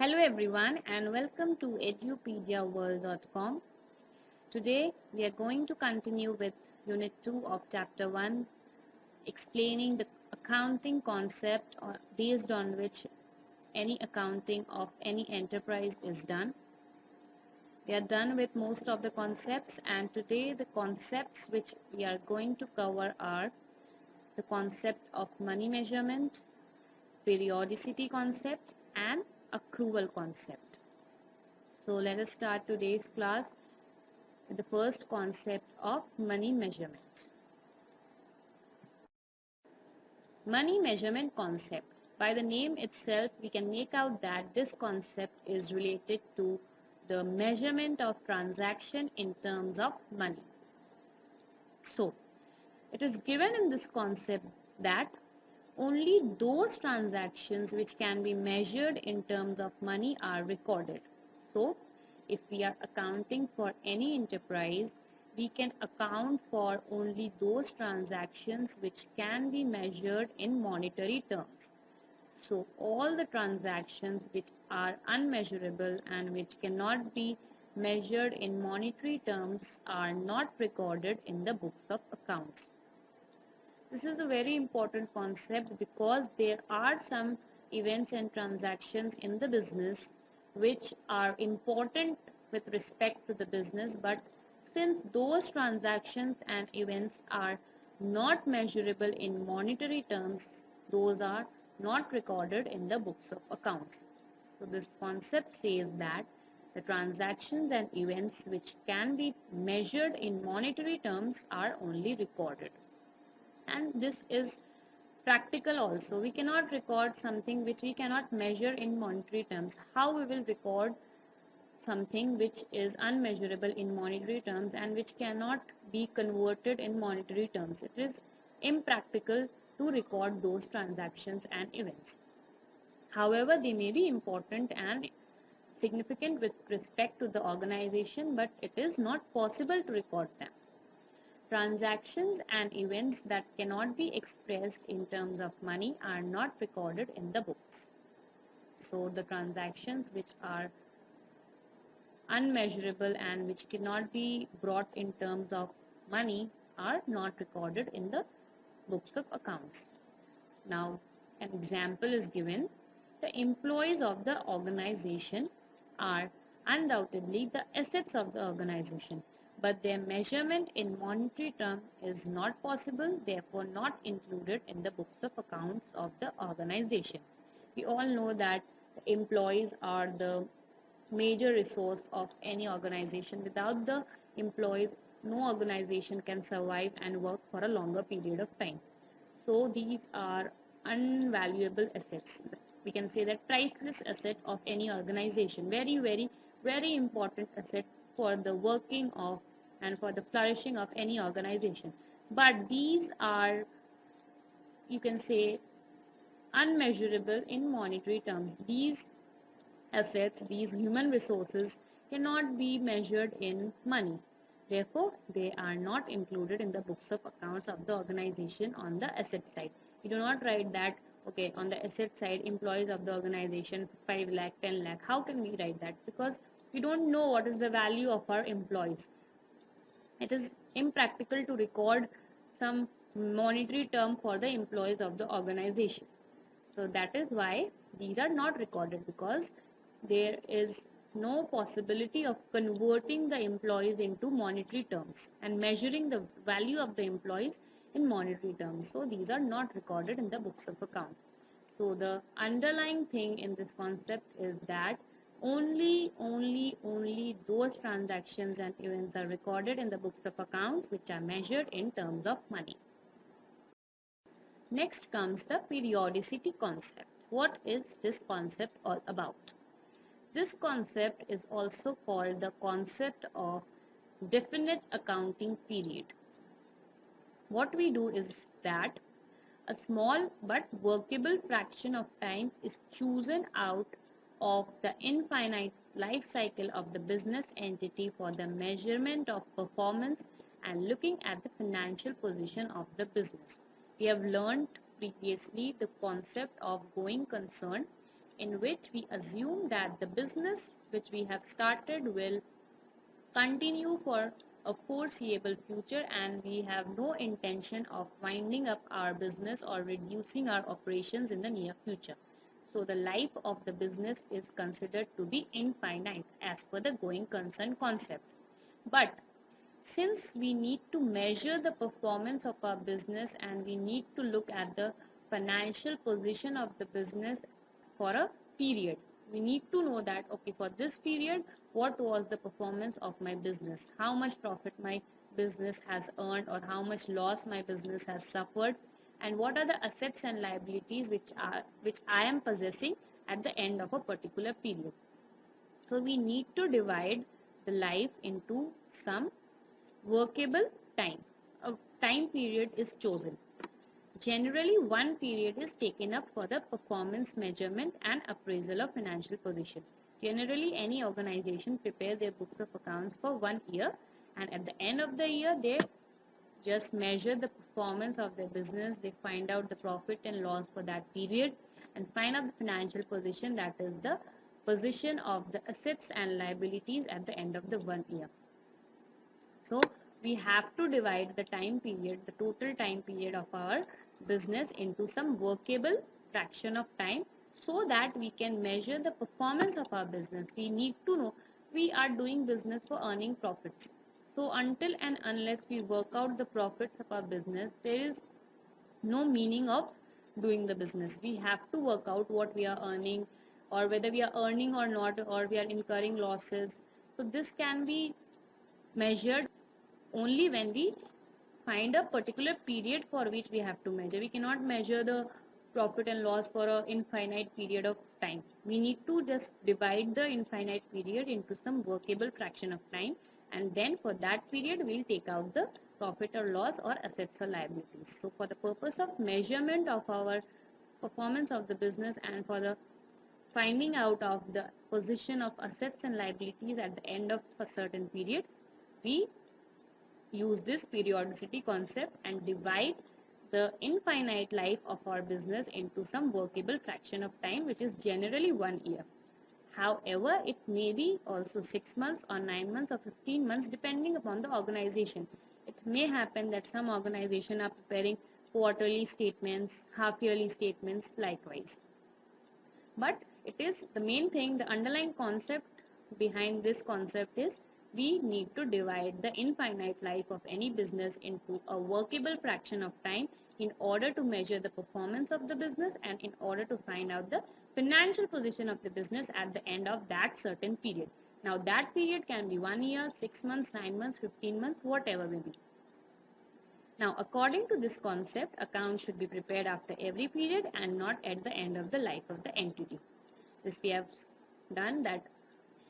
Hello everyone and welcome to edupediaworld.com. Today we are going to continue with Unit 2 of Chapter 1, explaining the accounting concept based on which any accounting of any enterprise is done. We are done with most of the concepts, and today the concepts which we are going to cover are the concept of money measurement, periodicity concept and accrual concept. So let us start today's class with the first concept of money measurement. Money measurement concept. By the name itself, we can make out that this concept is related to the measurement of transaction in terms of money. So, it is given in this concept that only those transactions which can be measured in terms of money are recorded. So, if we are accounting for any enterprise, we can account for only those transactions which can be measured in monetary terms. So, all the transactions which are unmeasurable and which cannot be measured in monetary terms are not recorded in the books of accounts. This is a very important concept because there are some events and transactions in the business which are important with respect to the business, but since those transactions and events are not measurable in monetary terms, those are not recorded in the books of accounts. So this concept says that the transactions and events which can be measured in monetary terms are only recorded. And this is practical also. We cannot record something which we cannot measure in monetary terms. How we will record something which is unmeasurable in monetary terms and which cannot be converted in monetary terms? It is impractical to record those transactions and events. However, they may be important and significant with respect to the organization, but it is not possible to record them. Transactions and events that cannot be expressed in terms of money are not recorded in the books. So the transactions which are unmeasurable and which cannot be brought in terms of money are not recorded in the books of accounts. Now, an example is given. The employees of the organization are undoubtedly the assets of the organization, but their measurement in monetary term is not possible, therefore not included in the books of accounts of the organization. We all know that the employees are the major resource of any organization. Without the employees, no organization can survive and work for a longer period of time. So these are unvaluable assets. We can say that priceless asset of any organization. Very important asset for the working of and for the flourishing of any organization. But these are, you can say, unmeasurable in monetary terms. These assets, these human resources cannot be measured in money. Therefore, they are not included in the books of accounts of the organization on the asset side. You do not write that, okay, on the asset side, employees of the organization 5 lakh, 10 lakh. How can we write that? Because we don't know what is the value of our employees. It is impractical to record some monetary term for the employees of the organization. So that is why these are not recorded, because there is no possibility of converting the employees into monetary terms and measuring the value of the employees in monetary terms. So these are not recorded in the books of account. So the underlying thing in this concept is that only those transactions and events are recorded in the books of accounts which are measured in terms of money. Next comes the periodicity concept. What is this concept all about? This concept is also called the concept of definite accounting period. What we do is that a small but workable fraction of time is chosen out of the infinite life cycle of the business entity for the measurement of performance and looking at the financial position of the business. We have learned previously the concept of going concern in which we assume that the business which we have started will continue for a foreseeable future, and we have no intention of winding up our business or reducing our operations in the near future. So the life of the business is considered to be infinite as per the going concern concept. But since we need to measure the performance of our business and we need to look at the financial position of the business for a period, we need to know that, okay, for this period, what was the performance of my business, how much profit my business has earned or how much loss my business has suffered, and what are the assets and liabilities which I am possessing at the end of a particular period. So we need to divide the life into some workable time. A time period is chosen. Generally, one period is taken up for the performance measurement and appraisal of financial position. Generally, any organization prepare their books of accounts for 1 year, and at the end of the year, they just measure the performance of their business. They find out the profit and loss for that period and find out the financial position, that is the position of the assets and liabilities at the end of the 1 year. So we have to divide the time period, the total time period of our business into some workable fraction of time so that we can measure the performance of our business. We need to know we are doing business for earning profits. So until and unless we work out the profits of our business, there is no meaning of doing the business. We have to work out what we are earning or whether we are earning or not, or we are incurring losses. So this can be measured only when we find a particular period for which we have to measure. We cannot measure the profit and loss for an infinite period of time. We need to just divide the infinite period into some workable fraction of time, and then for that period we'll take out the profit or loss or assets or liabilities. So for the purpose of measurement of our performance of the business and for the finding out of the position of assets and liabilities at the end of a certain period, we use this periodicity concept and divide the infinite life of our business into some workable fraction of time, which is generally 1 year. However, it may be also 6 months or 9 months or 15 months depending upon the organization. It may happen that some organizations are preparing quarterly statements, half-yearly statements likewise. But it is the main thing, the underlying concept behind this concept is we need to divide the infinite life of any business into a workable fraction of time in order to measure the performance of the business and in order to find out the financial position of the business at the end of that certain period. Now that period can be 1 year, 6 months, 9 months, 15 months, whatever may be. Now according to this concept, accounts should be prepared after every period and not at the end of the life of the entity. This we have done, that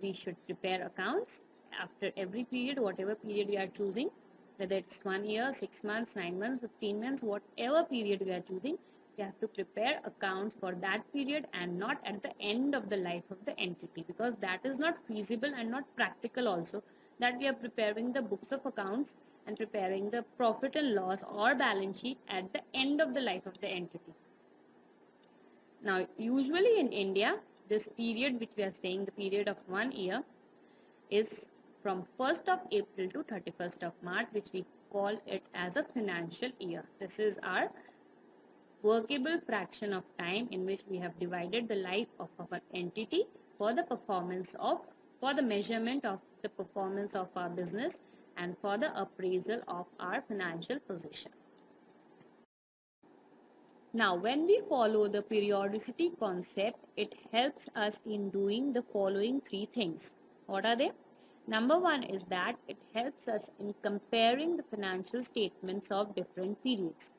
we should prepare accounts after every period, whatever period we are choosing, whether it's 1 year, 6 months, 9 months, 15 months, whatever period we are choosing, we have to prepare accounts for that period and not at the end of the life of the entity, because that is not feasible and not practical also, that we are preparing the books of accounts and preparing the profit and loss or balance sheet at the end of the life of the entity. Now usually in India, this period which we are saying, the period of 1 year, is from 1st of April to 31st of March, which we call it as a financial year. This is our workable fraction of time in which we have divided the life of our entity for the measurement of the performance of our business and for the appraisal of our financial position. Now, when we follow the periodicity concept, it helps us in doing the following 3 things. What are they? Number 1 is that it helps us in comparing the financial statements of different periods.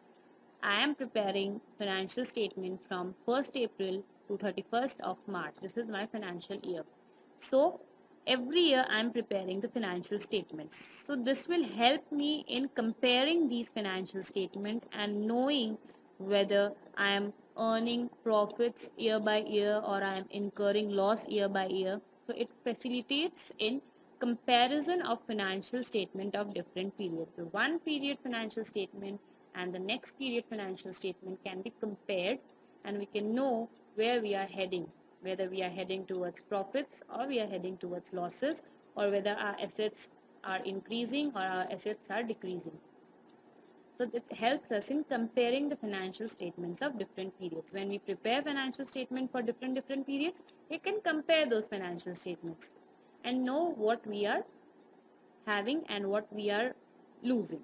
I am preparing financial statement from 1st April to 31st of March. This is my financial year. So, every year I am preparing the financial statements. So, this will help me in comparing these financial statements and knowing whether I am earning profits year by year or I am incurring loss year by year. So, it facilitates in comparison of financial statement of different periods. So, one period financial statement and the next period financial statement can be compared and we can know where we are heading. whether we are heading towards profits or we are heading towards losses, or whether our assets are increasing or our assets are decreasing. So it helps us in comparing the financial statements of different periods. When we prepare financial statement for different periods, we can compare those financial statements and know what we are having and what we are losing.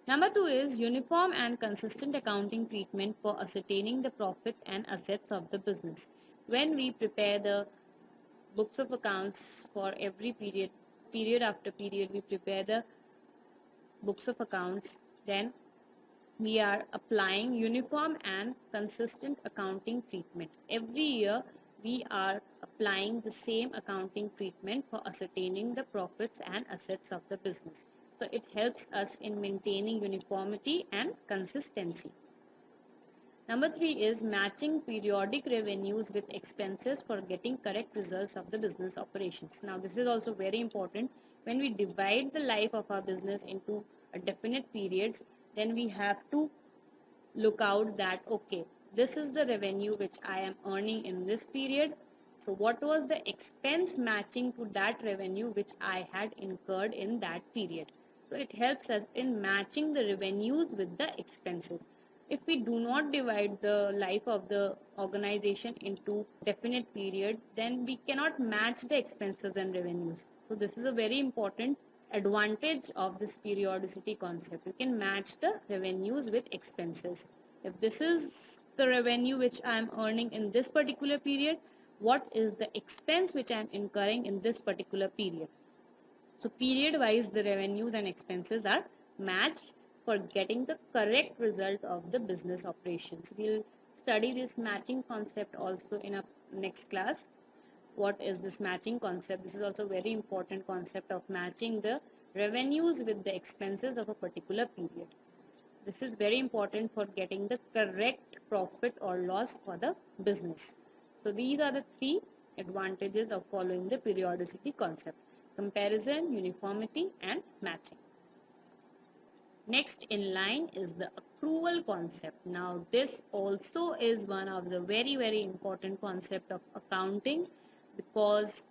Number 2 is uniform and consistent accounting treatment for ascertaining the profit and assets of the business. When we prepare the books of accounts for every period after period, we prepare the books of accounts, then we are applying uniform and consistent accounting treatment. Every year, we are applying the same accounting treatment for ascertaining the profits and assets of the business. So it helps us in maintaining uniformity and consistency. Number 3 is matching periodic revenues with expenses for getting correct results of the business operations. Now this is also very important. When we divide the life of our business into a definite periods, then we have to look out that, okay, this is the revenue which I am earning in this period. So what was the expense matching to that revenue which I had incurred in that period? So it helps us in matching the revenues with the expenses. If we do not divide the life of the organization into definite period, then we cannot match the expenses and revenues. So this is a very important advantage of this periodicity concept. You can match the revenues with expenses. If this is the revenue which I am earning in this particular period, what is the expense which I am incurring in this particular period? So period wise the revenues and expenses are matched for getting the correct result of the business operations. We'll study this matching concept also in our next class. What is this matching concept? This is also a very important concept of matching the revenues with the expenses of a particular period. This is very important for getting the correct profit or loss for the business. So these are the 3 advantages of following the periodicity concept: comparison, uniformity, and matching. Next in line is the accrual concept. Now this also is one of the very important concept of accounting, because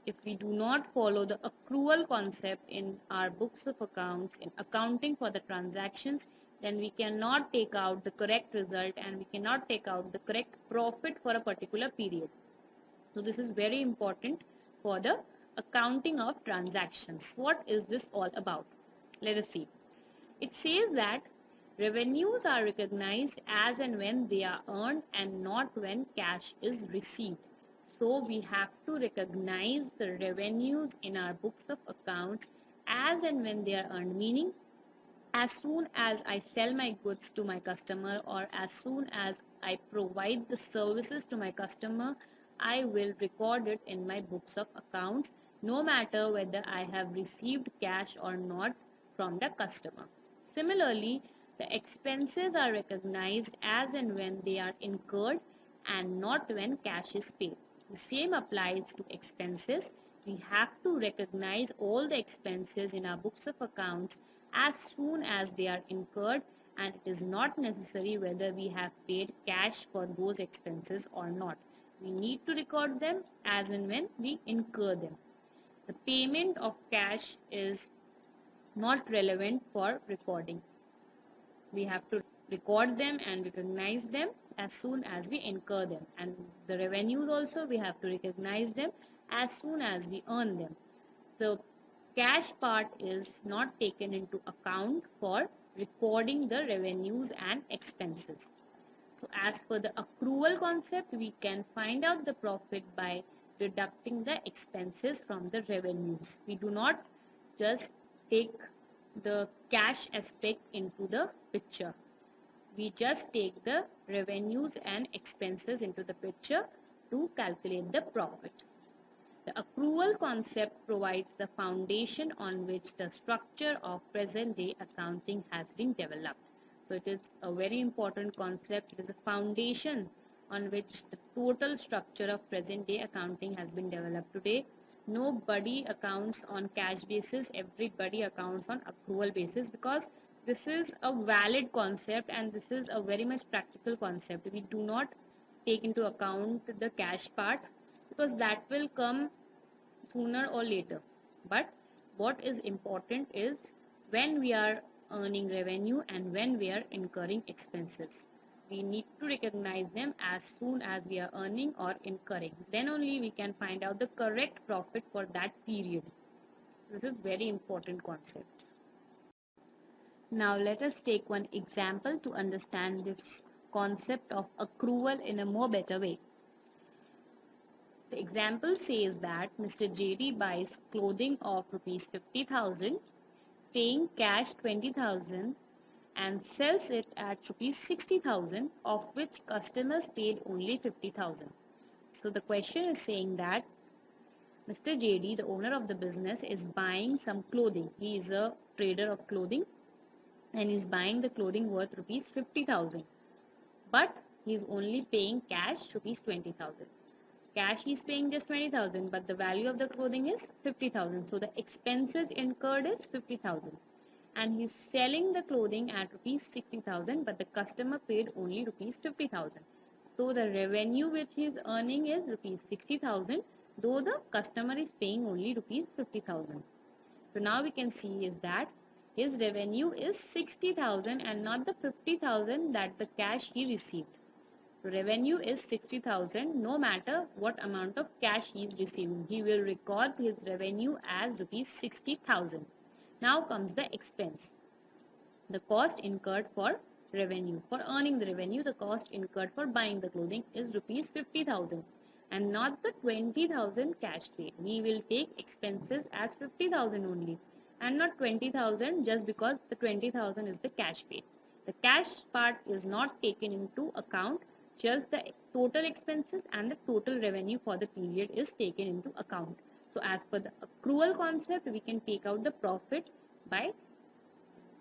if we do not follow the accrual concept in our books of accounts, in accounting for the transactions, then we cannot take out the correct result and we cannot take out the correct profit for a particular period. So this is very important for the accounting of transactions. What is this all about? Let us see. It says that revenues are recognized as and when they are earned and not when cash is received. So we have to recognize the revenues in our books of accounts as and when they are earned, meaning as soon as I sell my goods to my customer or as soon as I provide the services to my customer, I will record it in my books of accounts, no matter whether I have received cash or not from the customer. Similarly, the expenses are recognized as and when they are incurred and not when cash is paid. The same applies to expenses. We have to recognize all the expenses in our books of accounts as soon as they are incurred, and it is not necessary whether we have paid cash for those expenses or not. We need to record them as and when we incur them. The payment of cash is not relevant for recording. We have to record them and recognize them as soon as we incur them, and the revenues also we have to recognize them as soon as we earn them. The cash part is not taken into account for recording the revenues and expenses. So as per the accrual concept, we can find out the profit by deducting the expenses from the revenues. We do not just take the cash aspect into the picture. We just take the revenues and expenses into the picture to calculate the profit. The accrual concept provides the foundation on which the structure of present day accounting has been developed. So it is a very important concept. It is a foundation on which the total structure of present day accounting has been developed. Today, nobody accounts on cash basis, everybody accounts on accrual basis, because this is a valid concept and this is a very much practical concept. We do not take into account the cash part, because that will come sooner or later. But what is important is when we are earning revenue and when we are incurring expenses. We need to recognize them as soon as we are earning or incurring. Then only we can find out the correct profit for that period. So this is very important concept. Now let us take one example to understand this concept of accrual in a more better way. The example says that Mr. JD buys clothing of rupees 50,000, paying cash 20,000 and sells it at rupees 60,000, of which customers paid only 50,000. So the question is saying that Mr. JD, the owner of the business, is buying some clothing. He is a trader of clothing and is buying the clothing worth rupees 50,000. But he is only paying cash rupees 20,000. Cash he is paying just 20,000, but the value of the clothing is 50,000. So the expenses incurred is 50,000. And he is selling the clothing at rupees 60,000, but the customer paid only rupees 50,000. So the revenue which he is earning is rupees 60,000, though the customer is paying only rupees 50,000. So now we can see is that his revenue is 60,000 and not the 50,000 that the cash he received. So revenue is 60,000 no matter what amount of cash he is receiving. He will record his revenue as rupees 60,000. Now comes the expense. The cost incurred for revenue. For earning the revenue, the cost incurred for buying the clothing is rupees 50,000 and not the 20,000 cash paid. We will take expenses as 50,000 only and not 20,000 just because the 20,000 is the cash paid. The cash part is not taken into account, just the total expenses and the total revenue for the period is taken into account. So as per the accrual concept, we can take out the profit by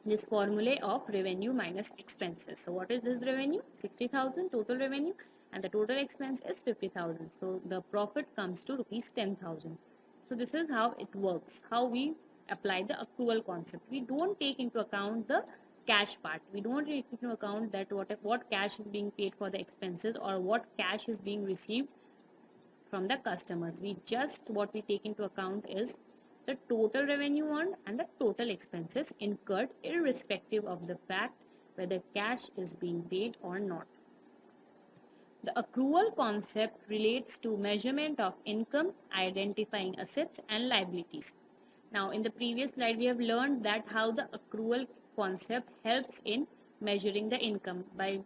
this formula of revenue minus expenses. So what is this revenue? 60,000 total revenue and the total expense is 50,000. So the profit comes to rupees 10,000. So this is how it works, how we apply the accrual concept. We don't take into account the cash part. We don't take into account that what cash is being paid for the expenses or what cash is being received from the customers. What we take into account is the total revenue earned and the total expenses incurred, irrespective of the fact whether cash is being paid or not. The accrual concept relates to measurement of income, identifying assets and liabilities. Now in the previous slide we have learned that how the accrual concept helps in measuring the income. By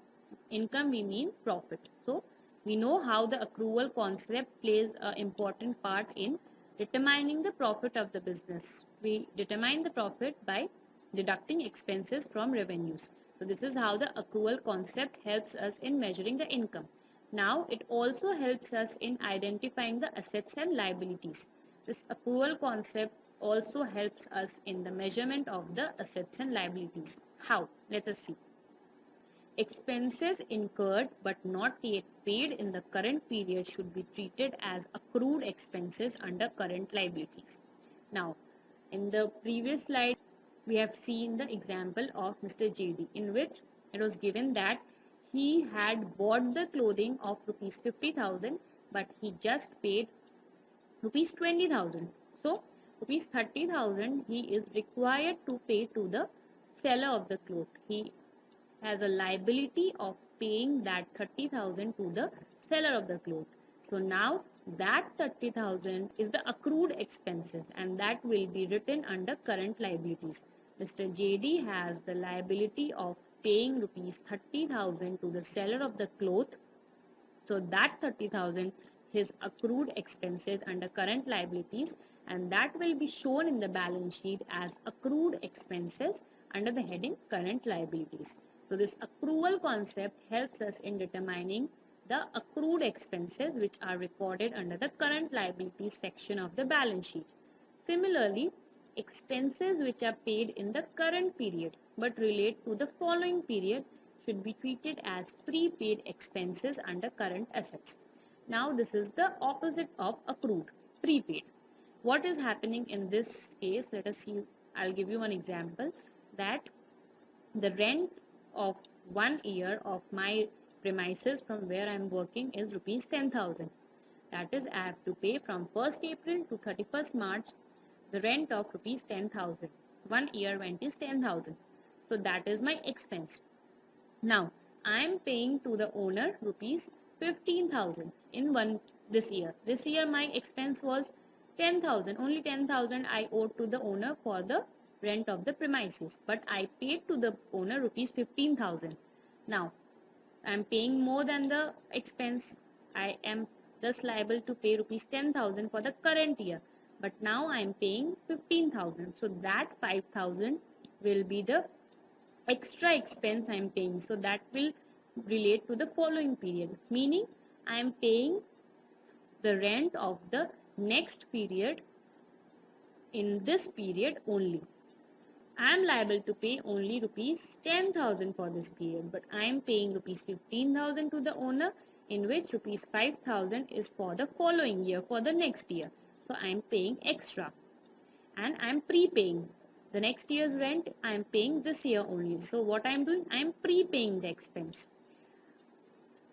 income we mean profit. So we know how the accrual concept plays an important part in determining the profit of the business. We determine the profit by deducting expenses from revenues. So this is how the accrual concept helps us in measuring the income. Now it also helps us in identifying the assets and liabilities. This accrual concept also helps us in the measurement of the assets and liabilities. How? Let us see. Expenses incurred but not yet paid in the current period should be treated as accrued expenses under current liabilities. Now, in the previous slide, we have seen the example of Mr. JD, in which it was given that he had bought the clothing of rupees 50,000, but he just paid rupees 20,000. So, rupees 30,000 he is required to pay to the seller of the cloth. He has a liability of paying that 30,000 to the seller of the cloth. So now that 30,000 is the accrued expenses and that will be written under current liabilities. Mr. JD has the liability of paying rupees 30,000 to the seller of the cloth. So that 30,000 his accrued expenses under current liabilities, and that will be shown in the balance sheet as accrued expenses under the heading current liabilities. So this accrual concept helps us in determining the accrued expenses which are recorded under the current liabilities section of the balance sheet. Similarly, expenses which are paid in the current period but relate to the following period should be treated as prepaid expenses under current assets. Now this is the opposite of accrued, prepaid. What is happening in this case? Let us see. I'll give you one example that the rent of 1 year of my premises from where I am working is rupees 10,000. That is, I have to pay from 1st April to 31st March the rent of rupees 10,000. 1 year rent is 10,000. So that is my expense. Now, I am paying to the owner rupees 15,000 in this year. This year my expense was 10,000. Only 10,000 I owed to the owner for the rent of the premises. But I paid to the owner rupees 15,000. Now, I am paying more than the expense. I am thus liable to pay rupees 10,000 for the current year. But now I am paying 15,000. So that 5,000 will be the extra expense I am paying. So that will relate to the following period. Meaning I am paying the rent of the next period in this period only. I am liable to pay only rupees 10,000 for this period, but I am paying rupees 15,000 to the owner, in which rupees 5,000 is for the following year, for the next year. So I am paying extra, and I am prepaying. The next year's rent I am paying this year only. So what I am doing, I am prepaying the expense.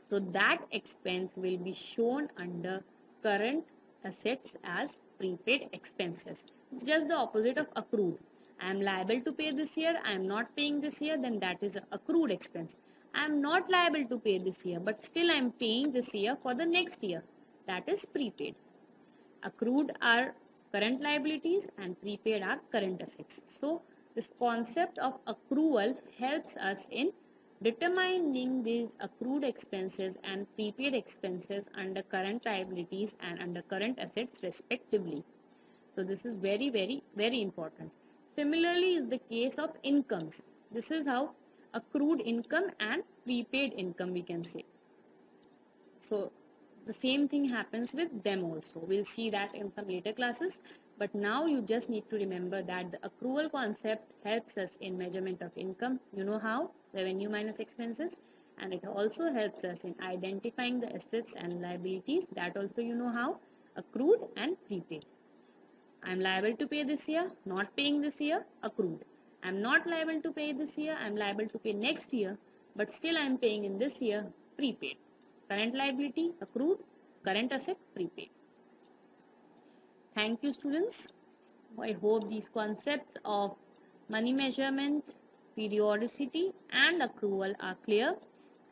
So that expense will be shown under current assets as prepaid expenses. It's just the opposite of accrued. I am liable to pay this year, I am not paying this year, then that is an accrued expense. I am not liable to pay this year, but still I am paying this year for the next year. That is prepaid. Accrued are current liabilities and prepaid are current assets. So this concept of accrual helps us in determining these accrued expenses and prepaid expenses under current liabilities and under current assets respectively. So this is very, very, very important. Similarly is the case of incomes. This is how accrued income and prepaid income we can say. So the same thing happens with them also. We'll see that in some later classes. But now you just need to remember that the accrual concept helps us in measurement of income. You know how? Revenue minus expenses. And it also helps us in identifying the assets and liabilities. That also you know how? Accrued and prepaid. I am liable to pay this year, not paying this year, accrued. I am not liable to pay this year, I am liable to pay next year, but still I am paying in this year, prepaid. Current liability, accrued, current asset, prepaid. Thank you, students. I hope these concepts of money measurement, periodicity and accrual are clear,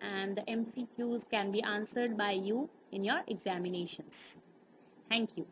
and the MCQs can be answered by you in your examinations. Thank you.